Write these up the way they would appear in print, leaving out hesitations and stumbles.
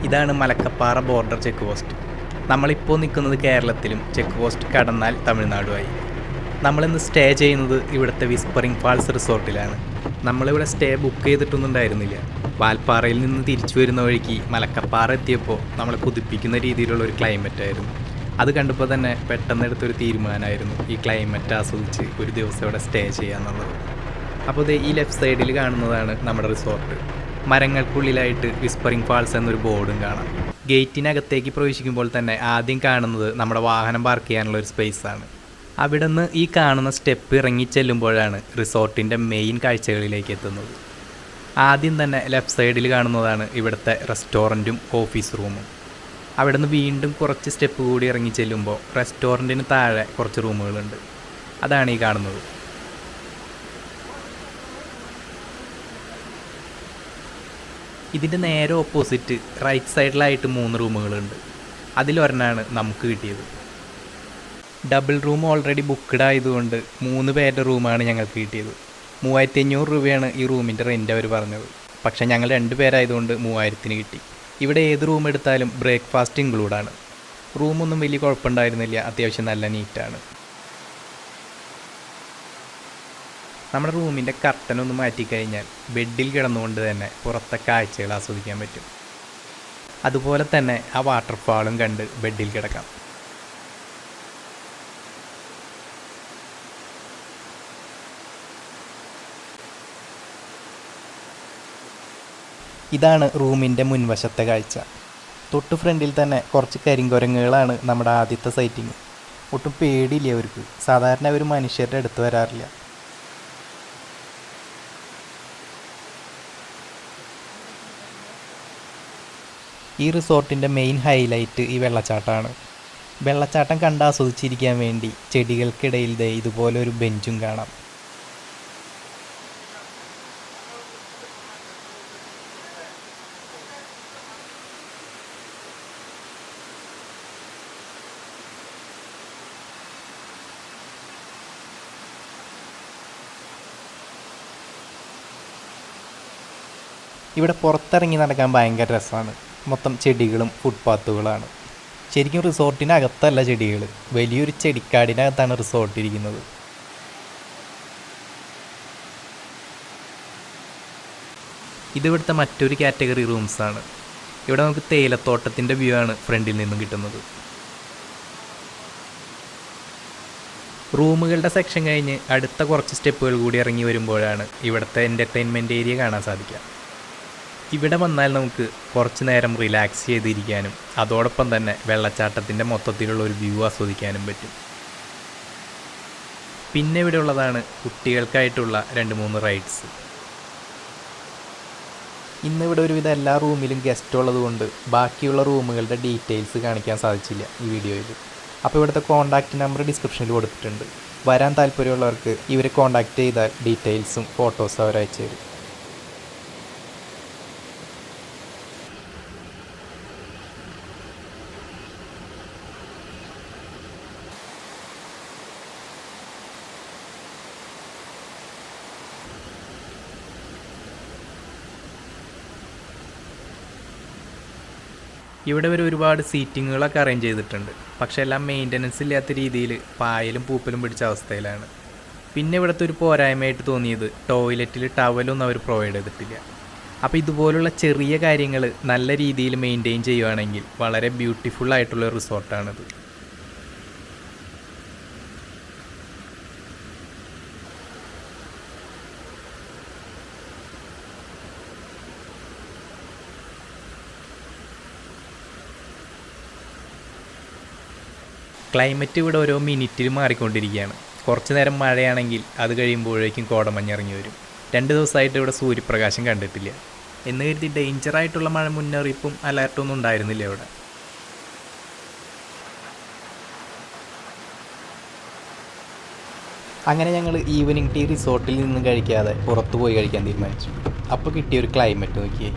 ഇതാണ് Malakkappara border check post. നമ്മളിപ്പോൾ നിൽക്കുന്നത് കേരളത്തിലും ചെക്ക് പോസ്റ്റ് കടന്നാൽ തമിഴ്നാടുമായി. നമ്മളിന്ന് സ്റ്റേ ചെയ്യുന്നത് ഇവിടുത്തെ വിസ്പറിംഗ് ഫാൾസ് റിസോർട്ടിലാണ്. നമ്മളിവിടെ സ്റ്റേ ബുക്ക് ചെയ്തിട്ടൊന്നും ഉണ്ടായിരുന്നില്ല. വാൽപ്പാറയിൽ നിന്ന് തിരിച്ചു വരുന്ന വഴിക്ക് മലക്കപ്പാറ എത്തിയപ്പോൾ നമ്മളെ കുതിപ്പിക്കുന്ന രീതിയിലുള്ള ഒരു ക്ലൈമറ്റ് ആയിരുന്നു. അത് കണ്ടപ്പോൾ തന്നെ പെട്ടെന്ന് എടുത്തൊരു തീരുമാനമായിരുന്നു ഈ ക്ലൈമറ്റ് ആസ്വദിച്ച് ഒരു ദിവസം ഇവിടെ സ്റ്റേ ചെയ്യാന്നുള്ളത്. അപ്പോൾ ഈ ലെഫ്റ്റ് സൈഡിൽ കാണുന്നതാണ് നമ്മുടെ റിസോർട്ട്. മരങ്ങൾക്കുള്ളിലായിട്ട് വിസ്പറിംഗ് ഫാൾസ് എന്നൊരു ബോർഡും കാണാം. ഗേറ്റിനകത്തേക്ക് പ്രവേശിക്കുമ്പോൾ തന്നെ ആദ്യം കാണുന്നത് നമ്മുടെ വാഹനം പാർക്ക് ചെയ്യാനുള്ള ഒരു സ്പേസാണ്. അവിടെ നിന്ന് ഈ കാണുന്ന സ്റ്റെപ്പ് ഇറങ്ങി ചെല്ലുമ്പോഴാണ് റിസോർട്ടിൻ്റെ മെയിൻ കാഴ്ചകളിലേക്ക് എത്തുന്നത്. ആദ്യം തന്നെ ലെഫ്റ്റ് സൈഡിൽ കാണുന്നതാണ് ഇവിടുത്തെ റെസ്റ്റോറൻറ്റും ഓഫീസ് റൂമും. അവിടെ നിന്ന് വീണ്ടും കുറച്ച് സ്റ്റെപ്പ് കൂടി ഇറങ്ങി ചെല്ലുമ്പോൾ റെസ്റ്റോറൻറ്റിന് താഴെ കുറച്ച് റൂമുകളുണ്ട്. അതാണ് ഈ കാണുന്നത്. ഇതിൻ്റെ നേരെ ഓപ്പോസിറ്റ് റൈറ്റ് സൈഡിലായിട്ട് 3 റൂമുകളുണ്ട്. അതിലൊരെണ്ണമാണ് നമുക്ക് കിട്ടിയത്. ഡബിൾ റൂം ഓൾറെഡി ബുക്ക്ഡ് ആയതുകൊണ്ട് 3 പേരുടെ റൂമാണ് ഞങ്ങൾക്ക് കിട്ടിയത്. 3500 രൂപയാണ് ഈ റൂമിൻ്റെ റെൻ്റ് അവർ പറഞ്ഞത്. പക്ഷേ ഞങ്ങൾ 2 പേരായതുകൊണ്ട് 3000-ന് കിട്ടി. ഇവിടെ ഏത് റൂം എടുത്താലും ബ്രേക്ക്ഫാസ്റ്റ് ഇൻക്ലൂഡാണ്. റൂമൊന്നും വലിയ കുഴപ്പമുണ്ടായിരുന്നില്ല, അത്യാവശ്യം നല്ല നീറ്റാണ്. നമ്മുടെ റൂമിൻ്റെ കർട്ടനൊന്ന് മാറ്റിക്കഴിഞ്ഞാൽ ബെഡിൽ കിടന്നുകൊണ്ട് തന്നെ പുറത്തെ കാഴ്ചകൾ ആസ്വദിക്കാൻ പറ്റും. അതുപോലെ തന്നെ ആ വാട്ടർഫാളും കണ്ട് ബെഡിൽ കിടക്കാം. ഇതാണ് റൂമിൻ്റെ മുൻവശത്തെ കാഴ്ച. തൊട്ട് ഫ്രണ്ടിൽ തന്നെ കുറച്ച് കരിങ്കുരങ്ങുകളാണ് നമ്മുടെ ആദ്യത്തെ സൈറ്റിങ്. ഒട്ടും പേടിയില്ല അവർക്ക്. സാധാരണ അവർ മനുഷ്യരുടെ അടുത്ത് വരാറില്ല. ഈ റിസോർട്ടിൻ്റെ മെയിൻ ഹൈലൈറ്റ് ഈ വെള്ളച്ചാട്ടമാണ്. വെള്ളച്ചാട്ടം കണ്ട് ആസ്വദിച്ചിരിക്കാൻ വേണ്ടി ചെടികൾക്കിടയിൽ ഇതുപോലെ ഒരു ബെഞ്ചും കാണാം. ഇവിടെ പുറത്തിറങ്ങി നടക്കാൻ ഭയങ്കര രസമാണ്. മൊത്തം ചെടികളും ഫുട്പാത്തുകളാണ്. ശരിക്കും റിസോർട്ടിനകത്തല്ല ചെടികൾ, വലിയൊരു ചെടിക്കാടിനകത്താണ് റിസോർട്ട് ഇരിക്കുന്നത്. ഇതിവിടുത്തെ മറ്റൊരു കാറ്റഗറി റൂംസാണ്. ഇവിടെ നമുക്ക് തേയിലത്തോട്ടത്തിൻ്റെ വ്യൂ ആണ് ഫ്രണ്ടിൽ നിന്നും കിട്ടുന്നത്. റൂമുകളുടെ സെക്ഷൻ കഴിഞ്ഞ് അടുത്ത കുറച്ച് സ്റ്റെപ്പുകൾ കൂടി ഇറങ്ങി വരുമ്പോഴാണ് ഇവിടുത്തെ എൻ്റർടൈൻമെൻറ്റ് ഏരിയ കാണാൻ സാധിക്കുക. ഇവിടെ വന്നാൽ നമുക്ക് കുറച്ച് നേരം റിലാക്സ് ചെയ്തിരിക്കാനും അതോടൊപ്പം തന്നെ വെള്ളച്ചാട്ടത്തിൻ്റെ മൊത്തത്തിലുള്ള ഒരു വ്യൂ ആസ്വദിക്കാനും പറ്റും. പിന്നെ ഇവിടെ ഉള്ളതാണ് കുട്ടികൾക്കായിട്ടുള്ള 2-3 റൈഡ്സ്. ഇന്നിവിടെ ഒരുവിധം എല്ലാ റൂമിലും ഗസ്റ്റ് ഉള്ളതുകൊണ്ട് ബാക്കിയുള്ള റൂമുകളുടെ ഡീറ്റെയിൽസ് കാണിക്കാൻ സാധിച്ചില്ല ഈ വീഡിയോയിൽ. അപ്പോൾ ഇവിടുത്തെ കോൺടാക്റ്റ് നമ്പർ ഡിസ്ക്രിപ്ഷനിൽ കൊടുത്തിട്ടുണ്ട്. വരാൻ താല്പര്യമുള്ളവർക്ക് ഇവരെ കോൺടാക്റ്റ് ചെയ്താൽ ഡീറ്റെയിൽസും ഫോട്ടോസും അവർ അയച്ചു തരും. ഇവിടെ വരെ ഒരുപാട് സീറ്റിങ്ങുകളൊക്കെ അറേഞ്ച് ചെയ്തിട്ടുണ്ട്. പക്ഷേ എല്ലാം മെയിൻ്റനൻസ് ഇല്ലാത്ത രീതിയിൽ പായലും പൂപ്പലും പിടിച്ച അവസ്ഥയിലാണ്. പിന്നെ ഇവിടുത്തെ ഒരു പോരായ്മയായിട്ട് തോന്നിയത് ടോയ്ലറ്റിൽ ടവലൊന്നും അവർ പ്രൊവൈഡ് ചെയ്തിട്ടില്ല. അപ്പോൾ ഇതുപോലുള്ള ചെറിയ കാര്യങ്ങൾ നല്ല രീതിയിൽ മെയിൻറ്റെയിൻ ചെയ്യുകയാണെങ്കിൽ വളരെ ബ്യൂട്ടിഫുൾ ആയിട്ടുള്ള റിസോർട്ടാണിത്. ക്ലൈമറ്റ് ഇവിടെ ഓരോ മിനിറ്റിൽ മാറിക്കൊണ്ടിരിക്കുകയാണ്. കുറച്ച് നേരം മഴയാണെങ്കിൽ അത് കഴിയുമ്പോഴേക്കും കോടമഞ്ഞിറങ്ങി വരും. 2 ദിവസമായിട്ട് ഇവിടെ സൂര്യപ്രകാശം കണ്ടിട്ടില്ല. എന്ന് കരുതി ഡേഞ്ചറായിട്ടുള്ള മഴ മുന്നറിയിപ്പും അലർട്ടൊന്നും ഉണ്ടായിരുന്നില്ല ഇവിടെ. അങ്ങനെ ഞങ്ങൾ ഈവനിങ് ടീ റിസോർട്ടിൽ നിന്ന് കഴിക്കാതെ പുറത്തു പോയി കഴിക്കാൻ തീരുമാനിച്ചു. അപ്പോൾ കിട്ടിയൊരു ക്ലൈമറ്റ് നോക്കിയേ.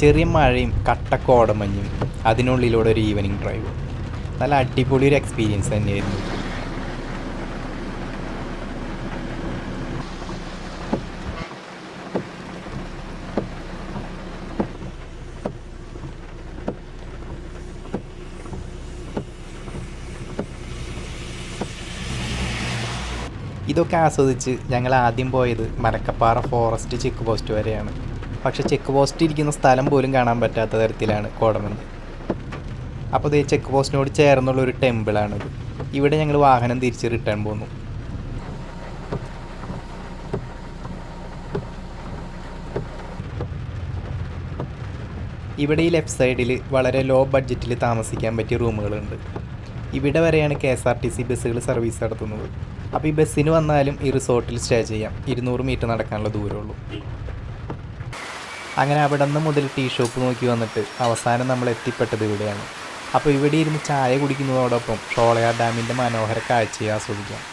ചെറിയ മഴയും കട്ട കോടമഞ്ഞും അതിനുള്ളിലൂടെ ഒരു ഈവനിങ് ഡ്രൈവ്. നല്ല അടിപൊളി ഒരു എക്സ്പീരിയൻസ് തന്നെയായിരുന്നു. ഇതൊക്കെ ആസ്വദിച്ച് ഞങ്ങൾ ആദ്യം പോയത് മലക്കപ്പാറ ഫോറസ്റ്റ് ചെക്ക് പോസ്റ്റ് വരെയാണ്. പക്ഷേ ചെക്ക് പോസ്റ്റ് ഇരിക്കുന്ന സ്ഥലം പോലും കാണാൻ പറ്റാത്ത തരത്തിലാണ് കോടമഞ്ഞ്. അപ്പോൾ ഇതേ ചെക്ക് പോസ്റ്റിനോട് ചേർന്നുള്ള ഒരു ടെമ്പിളാണിത്. ഇവിടെ ഞങ്ങൾ വാഹനം തിരിച്ച് റിട്ടേൺ പോന്നു. ഇവിടെ ഈ ലെഫ്റ്റ് സൈഡിൽ വളരെ ലോ ബഡ്ജറ്റിൽ താമസിക്കാൻ പറ്റിയ റൂമുകളുണ്ട്. ഇവിടെ വരെയാണ് KSRTC ബസ്സുകൾ സർവീസ് നടത്തുന്നത്. അപ്പോൾ ഈ ബസ്സിന് വന്നാലും ഈ റിസോർട്ടിൽ സ്റ്റേ ചെയ്യാം. 200 മീറ്റർ നടക്കാനുള്ള ദൂരമുള്ളൂ. അങ്ങനെ അവിടെ നിന്ന് മുതൽ ടീ ഷോപ്പ് നോക്കി വന്നിട്ട് അവസാനം നമ്മൾ എത്തിപ്പെട്ടത് ഇവിടെയാണ്. അപ്പോൾ ഇവിടെ ഇരുന്ന് ചായ കുടിക്കുന്നതോടൊപ്പം ഷോളയാർ ഡാമിൻ്റെ മനോഹര കാഴ്ചയെ ആസ്വദിക്കാം.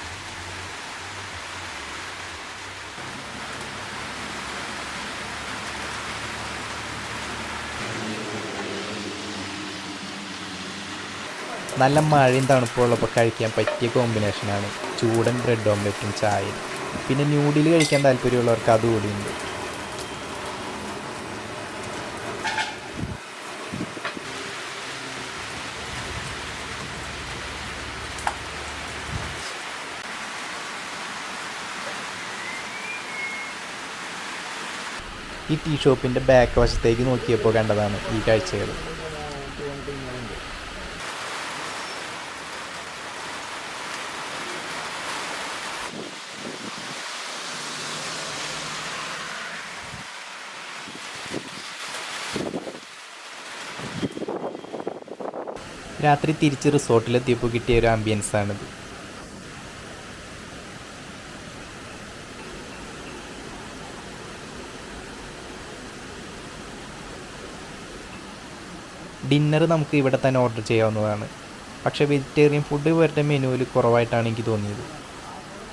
നല്ല മഴയും തണുപ്പുള്ളപ്പോൾ കഴിക്കാൻ പറ്റിയ കോമ്പിനേഷനാണ് ചൂടൻ ബ്രെഡ് ഓംലെറ്റും ചായയും. പിന്നെ ന്യൂഡിൽ കഴിക്കാൻ താല്പര്യമുള്ളവർക്ക് അതുകൂടിയുണ്ട്. ഈ ടീ ഷോപ്പിൻ്റെ ബാക്ക് വശത്തേക്ക് നോക്കിയപ്പോൾ കണ്ടതാണ് ഈ കാഴ്ചകൾ. രാത്രി തിരിച്ച് റിസോർട്ടിലെത്തിയപ്പോൾ കിട്ടിയ ഒരു ആംബിയൻസാണിത്. ഡിന്നർ നമുക്ക് ഇവിടെ തന്നെ ഓർഡർ ചെയ്യാവുന്നതാണ്. പക്ഷേ വെജിറ്റേറിയൻ ഫുഡ് ഇവരുടെ മെനുവിൽ കുറവായിട്ടാണ് എനിക്ക് തോന്നിയത്.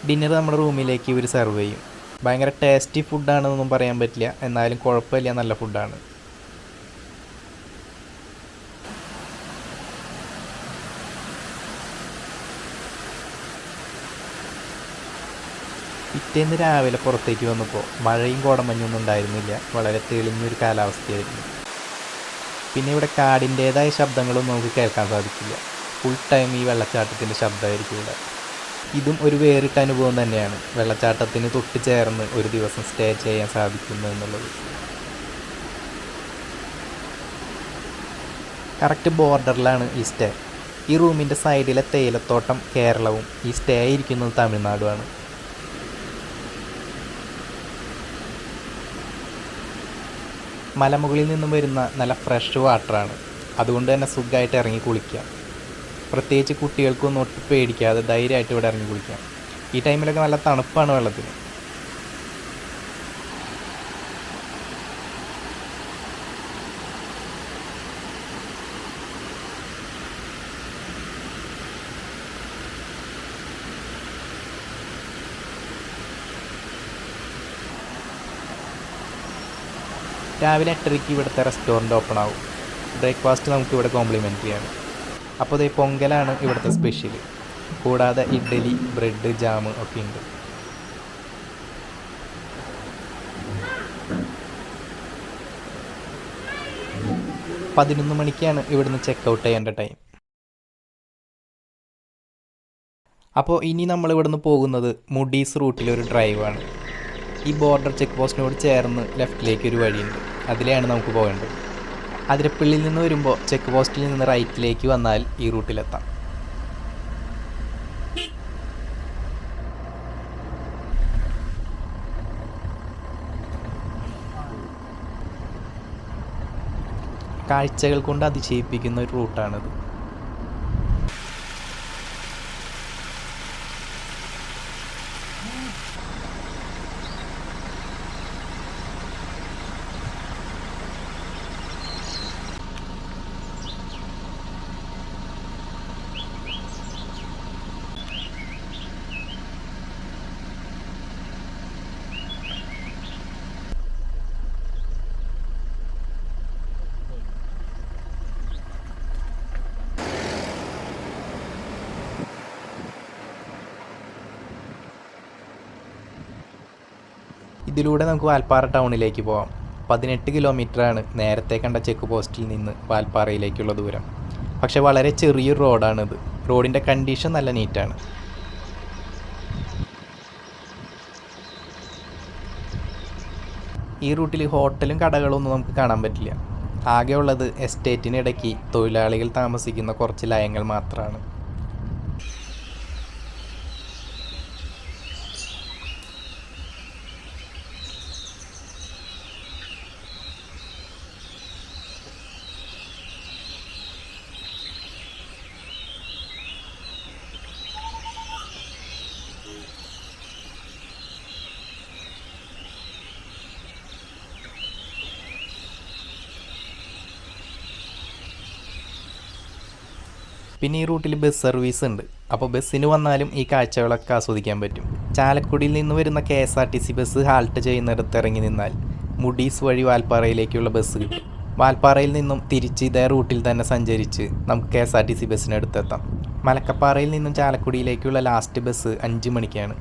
ഡിന്നർ നമ്മുടെ റൂമിലേക്ക് ഇവർ സെർവ് ചെയ്യും. ഭയങ്കര ടേസ്റ്റി ഫുഡാണെന്നൊന്നും പറയാൻ പറ്റില്ല, എന്നാലും കുഴപ്പമില്ല, നല്ല ഫുഡാണ്. പിറ്റേന്ന് രാവിലെ പുറത്തേക്ക് വന്നപ്പോൾ മഴയും കോടമഞ്ഞൊന്നും ഉണ്ടായിരുന്നില്ല. വളരെ തെളിഞ്ഞൊരു കാലാവസ്ഥയായിരുന്നു. പിന്നെ ഇവിടെ കാടിൻ്റേതായ ശബ്ദങ്ങളൊന്നും നമുക്ക് കേൾക്കാൻ സാധിക്കില്ല. ഫുൾ ടൈം ഈ വെള്ളച്ചാട്ടത്തിൻ്റെ ശബ്ദമായിരിക്കും ഇവിടെ. ഇതും ഒരു വേറിട്ട അനുഭവം തന്നെയാണ്, വെള്ളച്ചാട്ടത്തിന് തൊട്ട് ചേർന്ന് ഒരു ദിവസം സ്റ്റേ ചെയ്യാൻ സാധിക്കുന്നു എന്നുള്ളത്. കറക്റ്റ് ബോർഡറിലാണ് ഈ സ്റ്റേ. ഈ റൂമിൻ്റെ സൈഡിലെ തേയിലത്തോട്ടം കേരളവും ഈ സ്റ്റേ ഇരിക്കുന്നത് തമിഴ്നാടുമാണ്. മലമുകളിൽ നിന്നും വരുന്ന നല്ല ഫ്രഷ് വാട്ടറാണ്. അതുകൊണ്ട് തന്നെ സുഖമായിട്ട് ഇറങ്ങി കുളിക്കാം. പ്രത്യേകിച്ച് കുട്ടികൾക്കൊന്നും ഒട്ടും പേടിക്കാതെ ധൈര്യമായിട്ട് ഇവിടെ ഇറങ്ങി കുളിക്കാം. ഈ ടൈമിലൊക്കെ നല്ല തണുപ്പാണ് വെള്ളത്തിന്. രാവിലെ 8:30 ഇവിടുത്തെ റെസ്റ്റോറൻറ്റ് ഓപ്പൺ ആവും. ബ്രേക്ക്ഫാസ്റ്റ് നമുക്കിവിടെ കോംപ്ലിമെൻ്ററി ആണ്. അപ്പോൾ ഇതേ പൊങ്കലാണ് ഇവിടുത്തെ സ്പെഷ്യൽ. കൂടാതെ ഇഡ്ഡലി, ബ്രെഡ്, ജാം ഒക്കെ ഉണ്ട്. 11 മണിക്കാണ് ഇവിടുന്ന് ചെക്കൗട്ട് ചെയ്യേണ്ട ടൈം. അപ്പോൾ ഇനി നമ്മൾ ഇവിടുന്ന് പോകുന്നത് മുഡീസ് റൂട്ടിലൊരു ഡ്രൈവാണ്. ഈ ബോർഡർ ചെക്ക് പോസ്റ്റിനോട് ചേർന്ന് ലെഫ്റ്റിലേക്ക് ഒരു വഴിയുണ്ട്, അതിലെയാണ് നമുക്ക് പോകേണ്ടത്. അതിരപ്പള്ളിയിൽ നിന്ന് വരുമ്പോൾ ചെക്ക് പോസ്റ്റിൽ നിന്ന് റൈറ്റിലേക്ക് വന്നാൽ ഈ റൂട്ടിലെത്താം. കാഴ്ചകൾ കൊണ്ട് അതിശയിപ്പിക്കുന്ന ഒരു റൂട്ടാണിത്. ഇതിലൂടെ നമുക്ക് വാൽപ്പാറ ടൗണിലേക്ക് പോകാം. 18 കിലോമീറ്ററാണ് നേരത്തെ കണ്ട ചെക്ക് പോസ്റ്റിൽ നിന്ന് വാൽപ്പാറയിലേക്കുള്ള ദൂരം. പക്ഷേ വളരെ ചെറിയൊരു റോഡാണിത്. റോഡിൻ്റെ കണ്ടീഷൻ നല്ല നീറ്റാണ്. ഈ റൂട്ടിൽ ഹോട്ടലും കടകളും ഒന്നും നമുക്ക് കാണാൻ പറ്റില്ല. ആകെ ഉള്ളത് എസ്റ്റേറ്റിനിടയ്ക്ക് തൊഴിലാളികൾ താമസിക്കുന്ന കുറച്ച് ലയങ്ങൾ മാത്രമാണ്. പിന്നെ ഈ റൂട്ടിൽ ബസ് സർവീസ് ഉണ്ട്. അപ്പോൾ ബസ്സിന് വന്നാലും ഈ കാഴ്ചകളൊക്കെ ആസ്വദിക്കാൻ പറ്റും. ചാലക്കുടിയിൽ നിന്ന് വരുന്ന KSRTC ബസ് ഹാൾട്ട് ചെയ്യുന്നിടത്ത് ഇറങ്ങി നിന്നാൽ മുഡീസ് വഴി വാൽപ്പാറയിലേക്കുള്ള ബസ് കിട്ടും. വാൽപ്പാറയിൽ നിന്നും തിരിച്ച് ഇതേ റൂട്ടിൽ തന്നെ സഞ്ചരിച്ച് നമുക്ക് KSRTC ബസ്സിനടുത്തെത്താം. മലക്കപ്പാറയിൽ നിന്നും ചാലക്കുടിയിലേക്കുള്ള ലാസ്റ്റ് ബസ് 5 മണിക്കാണ്.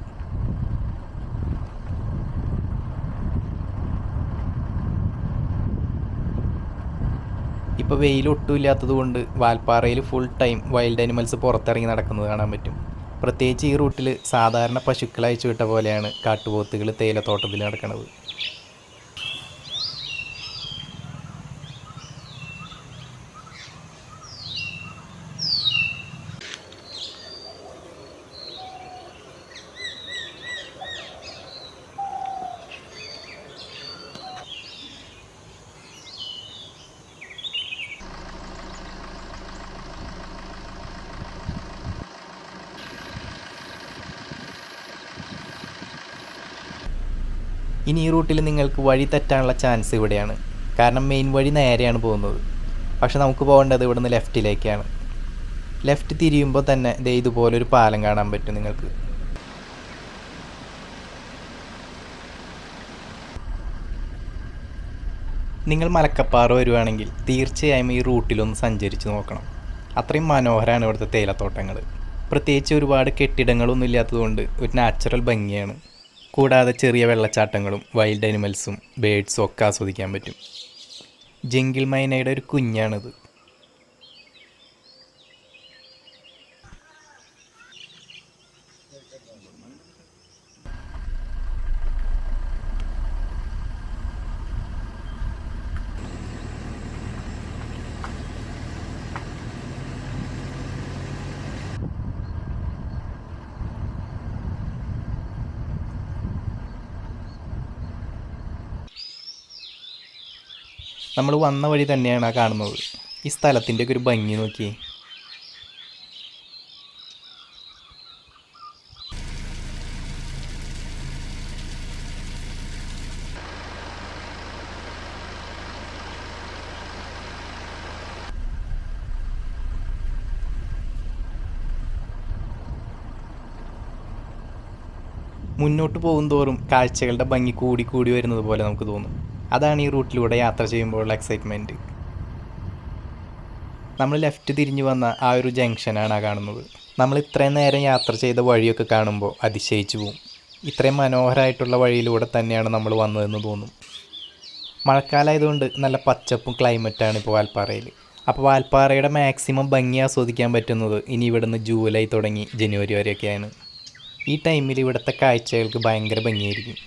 ഇപ്പോൾ വെയിൽ ഒട്ടുമില്ലാത്തത് കൊണ്ട് വാൽപ്പാറയിൽ ഫുൾ ടൈം വൈൽഡ് ആനിമൽസ് പുറത്തിറങ്ങി നടക്കുന്നത് കാണാൻ പറ്റും. പ്രത്യേകിച്ച് ഈ റൂട്ടിൽ സാധാരണ പശുക്കൾ അയച്ചു വിട്ട പോലെയാണ് കാട്ടുപോത്തുകൾ തേയിലത്തോട്ടത്തിൽ നടക്കുന്നത്. ഇനി ഈ റൂട്ടിൽ നിങ്ങൾക്ക് വഴി തെറ്റാനുള്ള ചാൻസ് ഇവിടെയാണ്. കാരണം മെയിൻ വഴി നേരെയാണ് പോകുന്നത്. പക്ഷെ നമുക്ക് പോകേണ്ടത് ഇവിടുന്ന് ലെഫ്റ്റിലേക്കാണ്. ലെഫ്റ്റ് തിരിയുമ്പോൾ തന്നെ ദേ ഇതുപോലൊരു പാലം കാണാൻ പറ്റും നിങ്ങൾക്ക്. നിങ്ങൾ മലക്കപ്പാറ വരുവാണെങ്കിൽ തീർച്ചയായും ഈ റൂട്ടിലൊന്ന് സഞ്ചരിച്ച് നോക്കണം. അത്രയും മനോഹരമാണ് ഇവിടുത്തെ തേയിലത്തോട്ടങ്ങൾ. പ്രത്യേകിച്ച് ഒരുപാട് കെട്ടിടങ്ങളൊന്നും ഇല്ലാത്തതുകൊണ്ട് ഒരു നാച്ചുറൽ ഭംഗിയാണ്. കൂടാതെ ചെറിയ വെള്ളച്ചാട്ടങ്ങളും വൈൽഡ് ആനിമൽസും ബേഡ്സും ഒക്കെ ആസ്വദിക്കാൻ പറ്റും. ജംഗിൾ മൈനയുടെ ഒരു കുഞ്ഞാണിത്. നമ്മൾ വന്ന വഴി തന്നെയാണ് ആ കാണുന്നത്. ഈ സ്ഥലത്തിൻ്റെയൊക്കെ ഒരു ഭംഗി നോക്കിയേ. മുന്നോട്ട് പോകുന്തോറും കാഴ്ചകളുടെ ഭംഗി കൂടി കൂടി വരുന്നത് പോലെ നമുക്ക് തോന്നും. അതാണ് ഈ റൂട്ടിലൂടെ യാത്ര ചെയ്യുമ്പോഴുള്ള എക്സൈറ്റ്മെൻറ്റ്. നമ്മൾ ലെഫ്റ്റ് തിരിഞ്ഞു വന്ന ആ ഒരു ജംഗ്ഷനാണ് ആ കാണുന്നത്. നമ്മൾ ഇത്രയും നേരം യാത്ര ചെയ്ത വഴിയൊക്കെ കാണുമ്പോൾ അതിശയിച്ചു പോവും. ഇത്രയും മനോഹരമായിട്ടുള്ള വഴിയിലൂടെ തന്നെയാണ് നമ്മൾ വന്നതെന്ന് തോന്നും. മഴക്കാലമായതുകൊണ്ട് നല്ല പച്ചപ്പും ക്ലൈമറ്റാണ് ഇപ്പോൾ വാൽപ്പാറയിൽ. അപ്പോൾ വാൽപ്പാറയുടെ മാക്സിമം ഭംഗി ആസ്വദിക്കാൻ പറ്റുന്നത് ഇനി ഇവിടുന്ന് ജൂലൈ തുടങ്ങി ജനുവരി വരെയൊക്കെയാണ്. ഈ ടൈമിൽ ഇവിടുത്തെ കാഴ്ചകൾക്ക് ഭയങ്കര ഭംഗിയായിരിക്കും.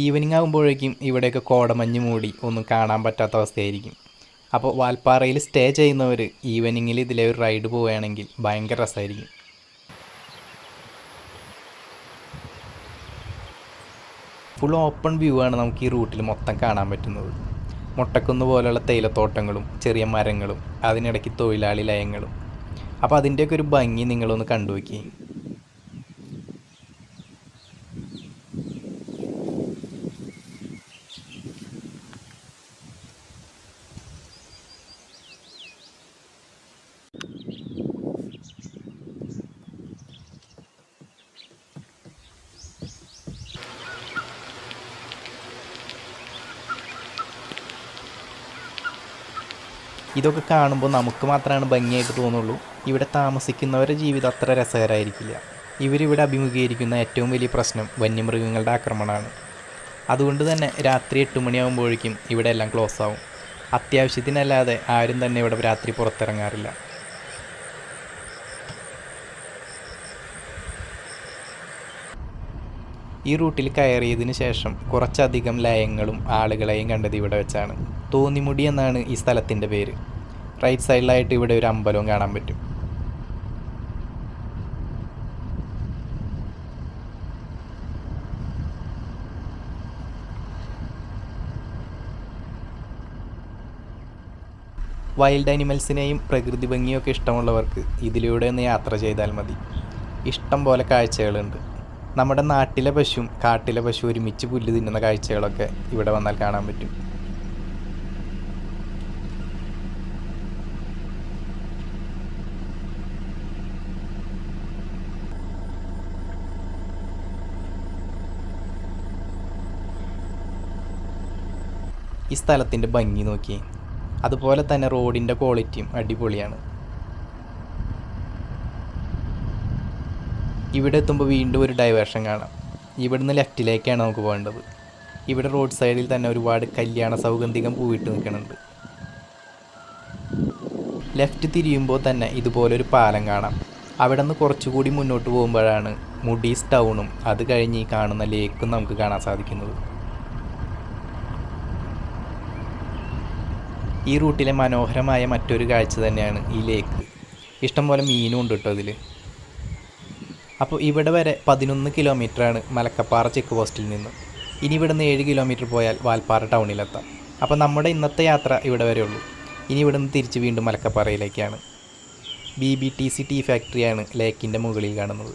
ഈവനിങ് ആകുമ്പോഴേക്കും ഇവിടെയൊക്കെ കോടമഞ്ഞ് മൂടി ഒന്നും കാണാൻ പറ്റാത്ത അവസ്ഥയായിരിക്കും. അപ്പോൾ വാൽപ്പാറയിൽ സ്റ്റേ ചെയ്യുന്നവർ ഈവനിങ്ങിൽ ഇതിലെ ഒരു റൈഡ് പോവുകയാണെങ്കിൽ ഭയങ്കര രസമായിരിക്കും. ഫുൾ ഓപ്പൺ വ്യൂ ആണ് നമുക്ക് ഈ റൂട്ടിൽ മൊത്തം കാണാൻ പറ്റുന്നത്. മുട്ടക്കുന്ന് പോലെയുള്ള തേയിലത്തോട്ടങ്ങളും ചെറിയ മരങ്ങളും അതിനിടയ്ക്ക് തൊഴിലാളി ലയങ്ങളും. അപ്പോൾ അതിൻ്റെയൊക്കെ ഒരു ഭംഗി നിങ്ങളൊന്ന് കണ്ടു നോക്കി. ഇതൊക്കെ കാണുമ്പോൾ നമുക്ക് മാത്രമാണ് ഭംഗിയായിട്ട് തോന്നുള്ളൂ. ഇവിടെ താമസിക്കുന്നവരുടെ ജീവിതം അത്ര രസകരമായിരിക്കില്ല. ഇവരിവിടെ അഭിമുഖീകരിക്കുന്ന ഏറ്റവും വലിയ പ്രശ്നം വന്യമൃഗങ്ങളുടെ ആക്രമണമാണ്. അതുകൊണ്ട് തന്നെ രാത്രി 8 മണിയാകുമ്പോഴേക്കും ഇവിടെ എല്ലാം ക്ലോസ് ആവും. അത്യാവശ്യത്തിനല്ലാതെ ആരും തന്നെ ഇവിടെ രാത്രി പുറത്തിറങ്ങാറില്ല. ഈ റൂട്ടിൽ കയറിയതിന് ശേഷം കുറച്ചധികം ലയങ്ങളും ആളുകളെയും കണ്ടത് ഇവിടെ വെച്ചാണ്. തോന്നിമുടി എന്നാണ് ഈ സ്ഥലത്തിൻ്റെ പേര്. റൈറ്റ് സൈഡിലായിട്ട് ഇവിടെ ഒരു അമ്പലവും കാണാൻ പറ്റും. വൈൽഡ് ആനിമൽസിനെയും പ്രകൃതി ഭംഗിയൊക്കെ ഇഷ്ടമുള്ളവർക്ക് ഇതിലൂടെ ഒന്ന് യാത്ര ചെയ്താൽ മതി. ഇഷ്ടം പോലെ കാഴ്ചകളുണ്ട്. നമ്മുടെ നാട്ടിലെ പശുവും കാട്ടിലെ പശു ഒരുമിച്ച് പുല്ല് തിന്നുന്ന കാഴ്ചകളൊക്കെ ഇവിടെ വന്നാൽ കാണാൻ പറ്റും. ഈ സ്ഥലത്തിൻ്റെ ഭംഗി നോക്കി. അതുപോലെ തന്നെ റോഡിൻ്റെ ക്വാളിറ്റിയും അടിപൊളിയാണ്. ഇവിടെ എത്തുമ്പോൾ വീണ്ടും ഒരു ഡൈവേർഷൻ കാണാം. ഇവിടുന്ന് ലെഫ്റ്റിലേക്കാണ് നമുക്ക് പോകേണ്ടത്. ഇവിടെ റോഡ് സൈഡിൽ തന്നെ ഒരുപാട് കല്യാണ സൗഗന്ധികം പൂവിട്ട് നിൽക്കുന്നുണ്ട്. ലെഫ്റ്റ് തിരിയുമ്പോൾ തന്നെ ഇതുപോലൊരു പാലം കാണാം. അവിടെ നിന്ന് കുറച്ചുകൂടി മുന്നോട്ട് പോകുമ്പോഴാണ് മുഡീസ് ടൗണും അത് കഴിഞ്ഞ് ഈ കാണുന്ന ലേക്കും നമുക്ക് കാണാൻ സാധിക്കുന്നത്. ഈ റൂട്ടിലെ മനോഹരമായ മറ്റൊരു കാഴ്ച തന്നെയാണ് ഈ ലേക്ക്. ഇഷ്ടംപോലെ മീനും ഉണ്ട് കേട്ടോ ഇതിൽ. അപ്പോൾ ഇവിടെ വരെ 11 കിലോമീറ്ററാണ് മലക്കപ്പാറ ചെക്ക് പോസ്റ്റിൽ നിന്ന്. ഇനി ഇവിടെ നിന്ന് 7 കിലോമീറ്റർ പോയാൽ വാൽപ്പാറ ടൗണിലെത്താം. അപ്പോൾ നമ്മുടെ ഇന്നത്തെ യാത്ര ഇവിടെ വരെ ഉള്ളൂ. ഇനി ഇവിടെ നിന്ന് തിരിച്ച് വീണ്ടും മലക്കപ്പാറയിലേക്കാണ്. BBTC ടീ ഫാക്ടറിയാണ് ലേക്കിൻ്റെ മുകളിൽ കാണുന്നത്.